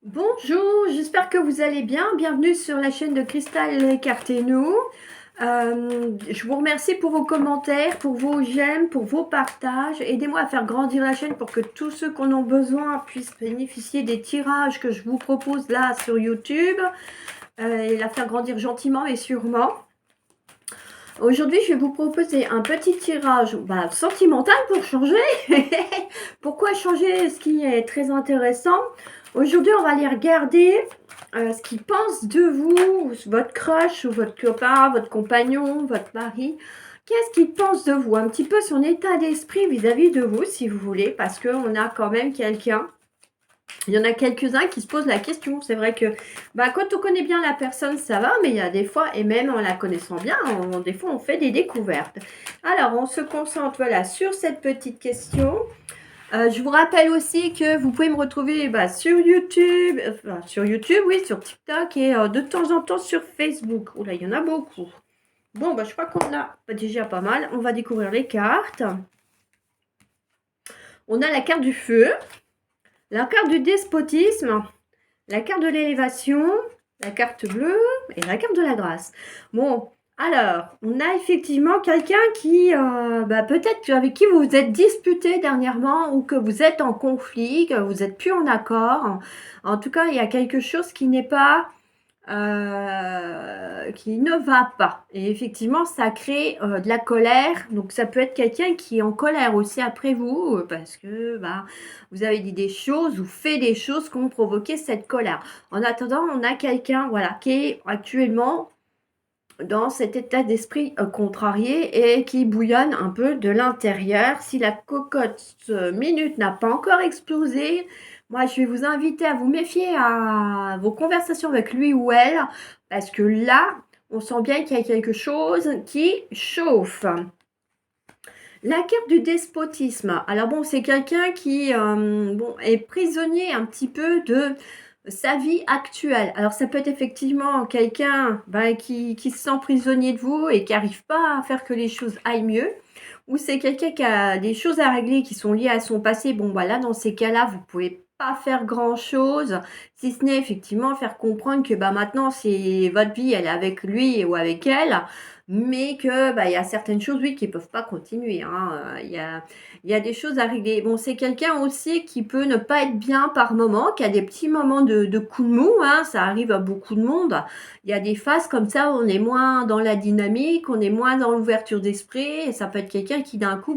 Bonjour, j'espère que vous allez bien. Bienvenue sur la chaîne de Cristal Écartez-nous. Je vous remercie pour vos commentaires, pour vos j'aime, pour vos partages. Aidez-moi à faire grandir la chaîne pour que tous ceux qui en ont besoin puissent bénéficier des tirages que je vous propose là sur YouTube et la faire grandir gentiment et sûrement. Aujourd'hui, je vais vous proposer un petit tirage sentimental pour changer. Pourquoi changer ce qui est très intéressant? Aujourd'hui, on va aller regarder ce qu'ils pensent de vous, votre crush ou votre copain, votre compagnon, votre mari. Qu'est-ce qu'il pense de vous? Un petit peu son état d'esprit vis-à-vis de vous, si vous voulez, parce qu'on a quand même quelqu'un. Il y en a quelques-uns qui se posent la question. C'est vrai que quand on connaît bien la personne, ça va, mais il y a des fois, et même en la connaissant bien, des fois on fait des découvertes. Alors, on se concentre voilà, sur cette petite question. Je vous rappelle aussi que vous pouvez me retrouver sur YouTube, oui, sur TikTok et de temps en temps sur Facebook. Oula, il y en a beaucoup. Bon, je crois qu'on a déjà pas mal. On va découvrir les cartes. On a la carte du feu, la carte du despotisme, la carte de l'élévation, la carte bleue et la carte de la grâce. Bon, alors, on a effectivement quelqu'un qui, peut-être avec qui vous vous êtes disputé dernièrement ou que vous êtes en conflit, que vous n'êtes plus en accord. En tout cas, il y a quelque chose qui n'est pas qui ne va pas. Et effectivement, ça crée de la colère. Donc, ça peut être quelqu'un qui est en colère aussi après vous, parce que vous avez dit des choses ou fait des choses qui ont provoqué cette colère. En attendant, on a quelqu'un voilà, qui est actuellement dans cet état d'esprit contrarié et qui bouillonne un peu de l'intérieur. Si la cocotte minute n'a pas encore explosé, moi je vais vous inviter à vous méfier à vos conversations avec lui ou elle, parce que là, on sent bien qu'il y a quelque chose qui chauffe. La carte du despotisme. Alors bon, c'est quelqu'un qui est prisonnier un petit peu de sa vie actuelle. Alors ça peut être effectivement quelqu'un qui se sent prisonnier de vous et qui n'arrive pas à faire que les choses aillent mieux. Ou c'est quelqu'un qui a des choses à régler qui sont liées à son passé. Bon, voilà, dans ces cas-là, vous pouvez pas faire grand-chose, si ce n'est effectivement faire comprendre que maintenant, c'est votre vie, elle est avec lui ou avec elle, mais que il y a certaines choses, oui, qui ne peuvent pas continuer. Il y a des choses à régler. Bon, c'est quelqu'un aussi qui peut ne pas être bien par moment, qui a des petits moments de coup de mou, hein, ça arrive à beaucoup de monde. Il y a des phases comme ça où on est moins dans la dynamique, on est moins dans l'ouverture d'esprit, et ça peut être quelqu'un qui d'un coup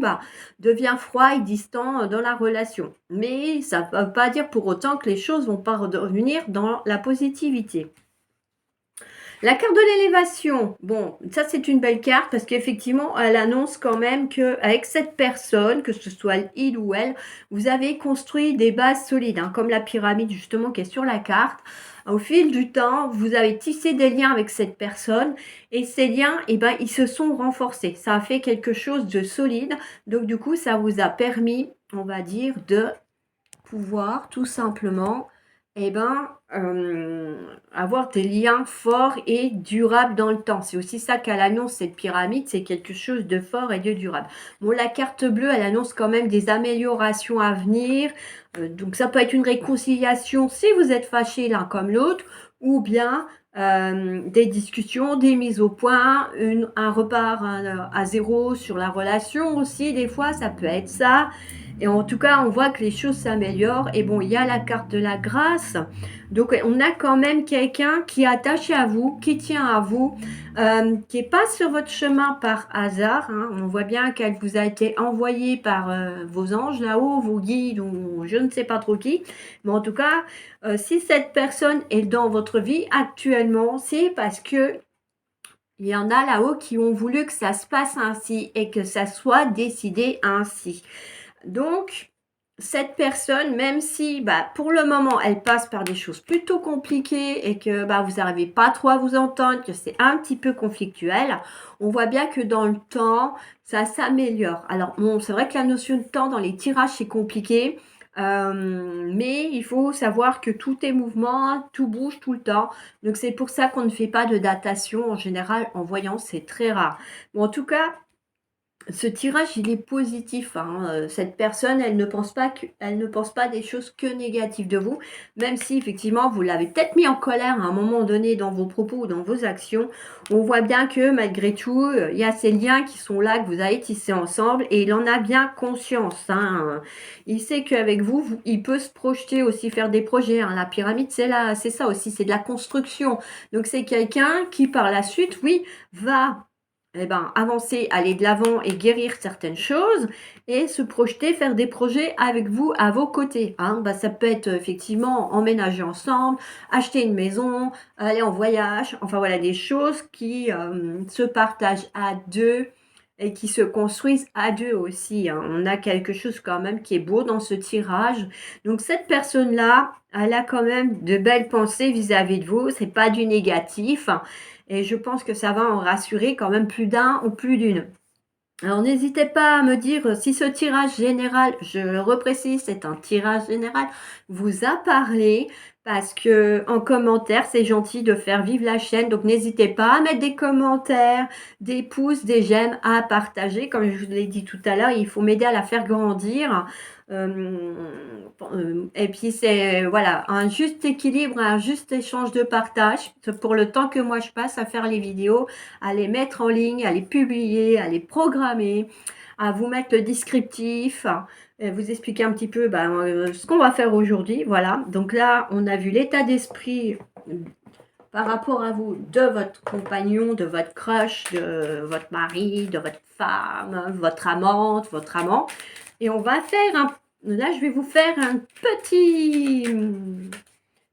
devient froid et distant dans la relation. Mais ça ne veut pas dire pour autant que les choses vont pas revenir dans la positivité. La carte de l'élévation, bon, ça c'est une belle carte parce qu'effectivement, elle annonce quand même qu'avec cette personne, que ce soit il ou elle, vous avez construit des bases solides, hein, comme la pyramide justement qui est sur la carte. Au fil du temps, vous avez tissé des liens avec cette personne et ces liens, ils se sont renforcés. Ça a fait quelque chose de solide. Donc du coup, ça vous a permis, on va dire, de pouvoir tout simplement avoir des liens forts et durables dans le temps. C'est aussi ça qu'elle annonce, cette pyramide, c'est quelque chose de fort et de durable. Bon, la carte bleue, elle annonce quand même des améliorations à venir. Donc ça peut être une réconciliation si vous êtes fâchés l'un comme l'autre, ou bien des discussions, des mises au point, un repart à zéro sur la relation aussi, des fois, ça peut être ça. Et en tout cas, on voit que les choses s'améliorent. Et bon, il y a la carte de la grâce. Donc, on a quand même quelqu'un qui est attaché à vous, qui tient à vous, qui n'est pas sur votre chemin par hasard, hein. On voit bien qu'elle vous a été envoyée par vos anges là-haut, vos guides ou je ne sais pas trop qui. Mais en tout cas, si cette personne est dans votre vie actuellement, c'est parce que il y en a là-haut qui ont voulu que ça se passe ainsi et que ça soit décidé ainsi. Donc, cette personne, même si pour le moment, elle passe par des choses plutôt compliquées et que vous n'arrivez pas trop à vous entendre, que c'est un petit peu conflictuel, on voit bien que dans le temps, ça s'améliore. Alors, bon, c'est vrai que la notion de temps dans les tirages, c'est compliqué. Mais il faut savoir que tout est mouvement, tout bouge tout le temps. Donc, c'est pour ça qu'on ne fait pas de datation en général en voyance, c'est très rare. Bon, en tout cas, Ce tirage, il est positif, hein, cette personne, elle ne pense pas des choses que négatives de vous, même si effectivement vous l'avez peut-être mis en colère à un moment donné dans vos propos ou dans vos actions. On voit bien que malgré tout, il y a ces liens qui sont là, que vous avez tissés ensemble et il en a bien conscience, hein. Il sait qu'avec vous, il peut se projeter aussi, faire des projets, hein. La pyramide, c'est ça aussi, c'est de la construction. Donc c'est quelqu'un qui par la suite, oui, va avancer, aller de l'avant et guérir certaines choses et se projeter, faire des projets avec vous à vos côtés, hein. Ça peut être effectivement emménager ensemble, acheter une maison, aller en voyage, enfin voilà des choses qui se partagent à deux et qui se construisent à deux aussi, hein. On a quelque chose quand même qui est beau dans ce tirage. Donc cette personne-là, elle a quand même de belles pensées vis-à-vis de vous, c'est pas du négatif. Et je pense que ça va en rassurer quand même plus d'un ou plus d'une. Alors n'hésitez pas à me dire si ce tirage général, je reprécise, c'est un tirage général, vous a parlé, parce que en commentaire, c'est gentil de faire vivre la chaîne. Donc n'hésitez pas à mettre des commentaires, des pouces, des j'aime, à partager. Comme je vous l'ai dit tout à l'heure, il faut m'aider à la faire grandir. Et puis c'est voilà un juste équilibre, un juste échange de partage pour le temps que moi je passe à faire les vidéos, à les mettre en ligne, à les publier, à les programmer, à vous mettre le descriptif, vous expliquer un petit peu ce qu'on va faire aujourd'hui. Voilà, donc là on a vu l'état d'esprit par rapport à vous, de votre compagnon, de votre crush, de votre mari, de votre femme, votre amante, votre amant. Et on va faire là je vais vous faire un petit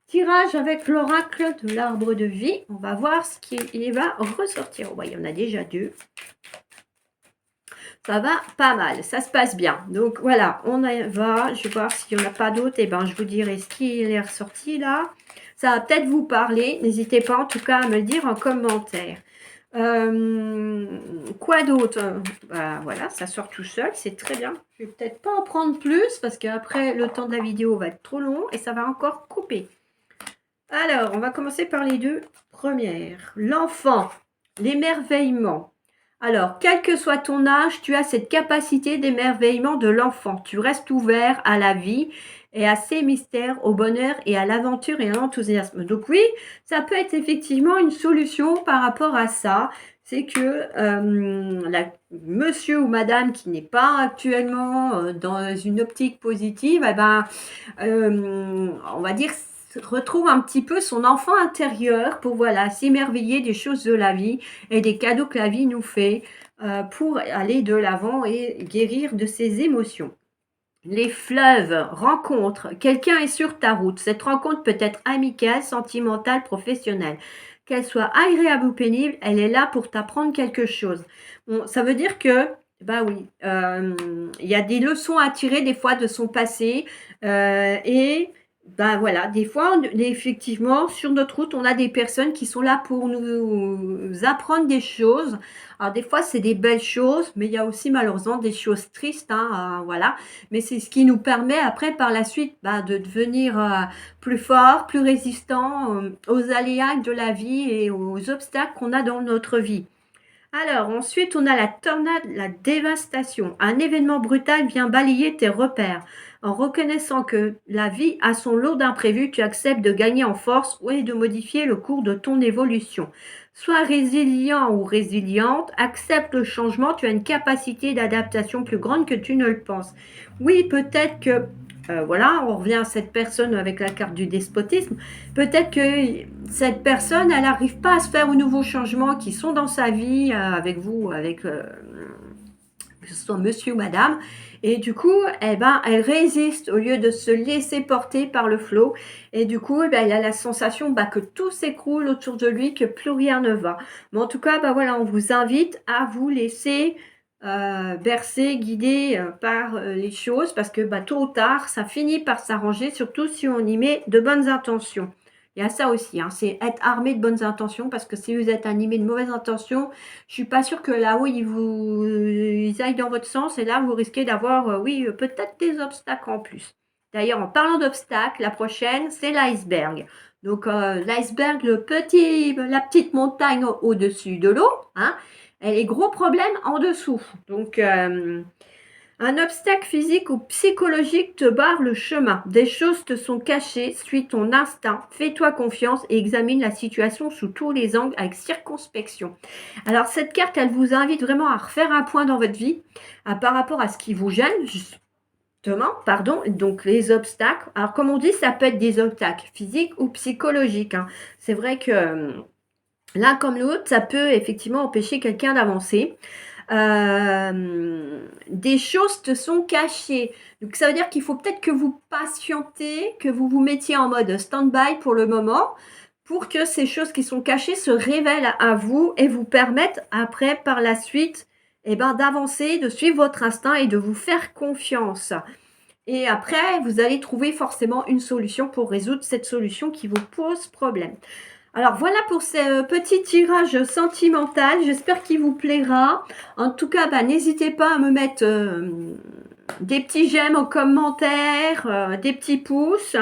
tirage avec l'oracle de l'arbre de vie. On va voir ce qui va ressortir. Oh, il y en a déjà deux. Ça va pas mal, ça se passe bien. Donc voilà, on y va. Je vais voir s'il n'y en a pas d'autres. Et ben je vous dirai ce qui est ressorti là. Ça va peut-être vous parler. N'hésitez pas en tout cas à me le dire en commentaire. Quoi d'autre? Voilà, ça sort tout seul, c'est très bien. Je vais peut-être pas en prendre plus parce qu'après le temps de la vidéo va être trop long et ça va encore couper. Alors, on va commencer par les deux premières. L'enfant, l'émerveillement. Alors, quel que soit ton âge, tu as cette capacité d'émerveillement de l'enfant. Tu restes ouvert à la vie et à ses mystères, au bonheur et à l'aventure et à l'enthousiasme. Donc oui, ça peut être effectivement une solution par rapport à ça. C'est que monsieur ou madame qui n'est pas actuellement dans une optique positive, on va dire retrouve un petit peu son enfant intérieur pour voilà s'émerveiller des choses de la vie et des cadeaux que la vie nous fait pour aller de l'avant et guérir de ses émotions. Les fleuves, rencontres, quelqu'un est sur ta route. Cette rencontre peut être amicale, sentimentale, professionnelle. Qu'elle soit agréable ou pénible, elle est là pour t'apprendre quelque chose. Bon, ça veut dire que, bah oui, il y a des leçons à tirer des fois de son passé et ben voilà, des fois, effectivement, sur notre route, on a des personnes qui sont là pour nous apprendre des choses. Alors des fois, c'est des belles choses, mais il y a aussi malheureusement des choses tristes, hein, voilà. Mais c'est ce qui nous permet après, par la suite, de devenir plus fort, plus résistant aux aléas de la vie et aux obstacles qu'on a dans notre vie. Alors, ensuite, on a la tornade, la dévastation. Un événement brutal vient balayer tes repères. En reconnaissant que la vie a son lot d'imprévus, tu acceptes de gagner en force et de modifier le cours de ton évolution. Sois résilient ou résiliente, accepte le changement, tu as une capacité d'adaptation plus grande que tu ne le penses. Oui, peut-être que voilà, on revient à cette personne avec la carte du despotisme. Peut-être que cette personne, elle n'arrive pas à se faire aux nouveaux changements qui sont dans sa vie, avec vous, avec que ce soit monsieur ou madame. Et du coup, elle résiste au lieu de se laisser porter par le flot. Et du coup, elle a la sensation que tout s'écroule autour de lui, que plus rien ne va. Mais en tout cas, voilà, on vous invite à vous laisser bercer, guider par les choses, parce que tôt ou tard, ça finit par s'arranger, surtout si on y met de bonnes intentions. Il y a ça aussi, hein, c'est être armé de bonnes intentions, parce que si vous êtes animé de mauvaises intentions, je suis pas sûre que là-haut, ils aillent dans votre sens, et là, vous risquez d'avoir, oui, peut-être des obstacles en plus. D'ailleurs, en parlant d'obstacles, la prochaine, c'est l'iceberg. Donc, l'iceberg, la petite montagne au-dessus de l'eau, hein, et les gros problèmes en dessous. Donc, un obstacle physique ou psychologique te barre le chemin. Des choses te sont cachées, suis ton instinct, fais-toi confiance et examine la situation sous tous les angles avec circonspection. Alors cette carte, elle vous invite vraiment à refaire un point dans votre vie par rapport à ce qui vous gêne, justement, pardon, donc les obstacles. Alors comme on dit, ça peut être des obstacles physiques ou psychologiques, hein. C'est vrai que l'un comme l'autre, ça peut effectivement empêcher quelqu'un d'avancer. Des choses te sont cachées. Donc ça veut dire qu'il faut peut-être que vous patientez, que vous vous mettiez en mode stand-by pour le moment, pour que ces choses qui sont cachées se révèlent à vous et vous permettent après, par la suite, eh ben, d'avancer, de suivre votre instinct et de vous faire confiance. Et après, vous allez trouver forcément une solution pour résoudre cette solution qui vous pose problème. Alors voilà pour ce petit tirage sentimental, j'espère qu'il vous plaira. En tout cas, bah, n'hésitez pas à me mettre des petits j'aime en commentaire, des petits pouces.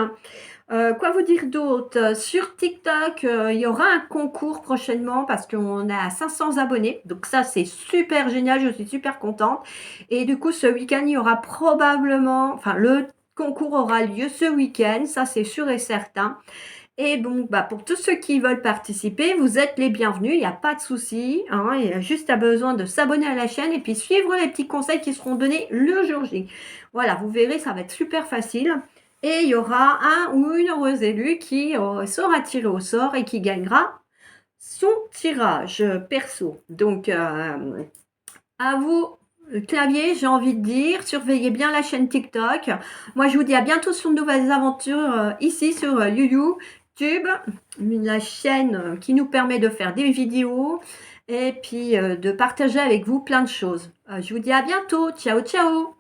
Quoi vous dire d'autre? Sur TikTok, il y aura un concours prochainement parce qu'on est à 500 abonnés. Donc ça, c'est super génial, je suis super contente. Et du coup, ce week-end, il y aura probablement, enfin, le concours aura lieu ce week-end, ça c'est sûr et certain. Et bon, bah, pour tous ceux qui veulent participer, vous êtes les bienvenus, il n'y a pas de souci, hein, il y a juste besoin de s'abonner à la chaîne et puis suivre les petits conseils qui seront donnés le jour J. Voilà, vous verrez, ça va être super facile. Et il y aura un ou une heureuse élue qui sera tirée au sort et qui gagnera son tirage perso. Donc, à vous, le clavier, j'ai envie de dire, surveillez bien la chaîne TikTok. Moi, je vous dis à bientôt sur de nouvelles aventures ici sur YouTube, la chaîne qui nous permet de faire des vidéos et puis de partager avec vous plein de choses. Je vous dis à bientôt. Ciao, ciao!